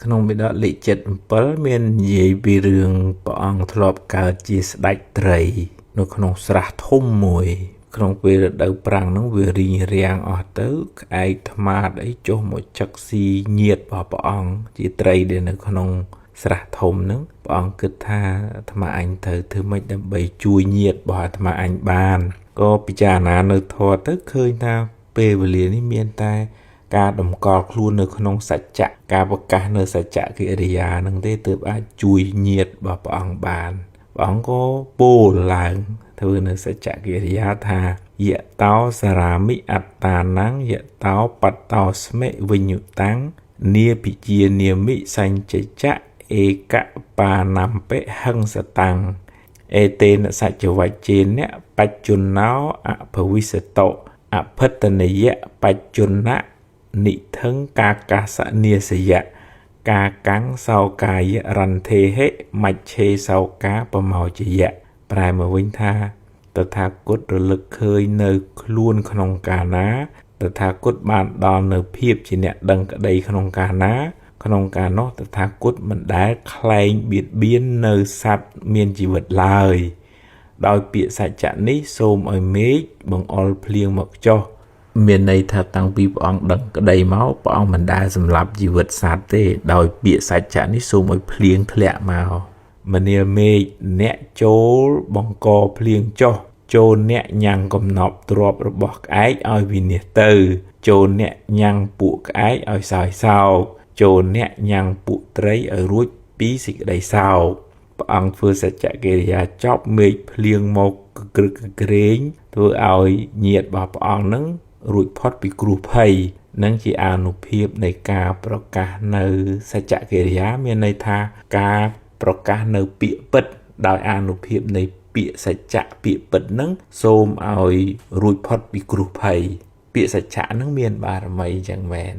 ក្នុងបិដកលេខ77មាននិយាយពីរឿងព្រះអង្គធ្លាប់កើតជាស្ដេចត្រីនៅក្នុងស្រះធំមួយក្នុងពេលរដូវប្រាំងហ្នឹងវារីងរាំងអស់ទៅក្អែកថ្មាតអីចុះមកចឹកស៊ីញាតិរបស់ព្រះអង្គជាត្រីដែលនៅក្នុងស្រះធំហ្នឹងព្រះអង្គគិតថាអាត្មាអញត្រូវធ្វើម៉េចដើម្បីជួយញាតិរបស់អាត្មាអញបានក៏ពិចារណានៅធម៌ទៅឃើញថាពេលវេលានេះមានតែការតម្កល់ខ្លួននៅក្នុងសច្ចៈការប្រកាសនៅសច្ចៈកិរិយានឹងទេទើបអាចជួយញាតិរបស់ព្រះអង្គបានព្រះអង្គក៏ពោលឡើងធ្វើនៅសច្ចៈកិរិយាថាយៈតោសារាមិអត្តានੰយៈតោបតោស្មិវិញ្ញុតាំងនាភិជានាមិសញ្ចច្ចៈឯកបាណាំពិហឹងសតាំងអេតេនសច្ចវច្ចេនៈបច្ចុណោអភវិសតោអភិតនយៈបច្ចុណៈនិថឹងកាកាសនាសយៈកាកាំងសោកាយរន្ធេហិមច្ឆេសោកាបមោចយៈប្រែមកវិញថាតថាគតរលឹកឃើញនៅខ្លួនក្នុងកាលណាតថាគតបានដល់នៅភាពជាអ្នកដឹងក្តីក្នុងកាលណាក្នុងកាលនោះតថាគតមិនដែលខ្លែងបៀតបៀននៅសត្វមានជីវិតឡើយដោយពាក្យសច្ចៈនេះសូមឲ្យមេឃបង្អុរភ្លៀងមកចុះមានន័យថាតាំងពីព្រះអង្គដឹងក្តីមកព្រះអង្គមិនដែលសម្លាប់ជីវិតសត្វទេដោយពាក្យសច្ចៈនេះសូមឲ្យភ្លៀងធ្លាក់មកមនាលមេឃអ្នកចូលបង្កភ្លៀងចុះចូលអ្នកញ៉ាំងកំណប់ទ្រពរបស់ក្អែកឲ្យវិនិច្ឆ័យទៅចូលអ្នកញ៉ាំងពួកក្អែកឲ្យសោយសោកចូលអ្នកញ៉ាំងពួកត្រីឲ្យរួចពីសេចក្តីសោកព្រះអង្គធ្វើសច្ចកិរិយាចប់មេឃភ្លៀងមកក្រឹកក្រែងធ្វើឲ្យញាតិរបស់ព្រះអង្គនឹងរួចផុតពីគ្រោះភ័យនឹងជាអានុភាពនៃការប្រកាសនៅសច្ចកិរិយាមានន័យថាការប្រកាសនៅពាក្យពិតដោយអានុភាពនៃពាក្យសច្ចៈពាក្យពិតនឹងសូមឲ្យរួចផុតពីគ្រោះភ័យពាក្យសច្ចៈនឹងមានបារមីចឹងមែន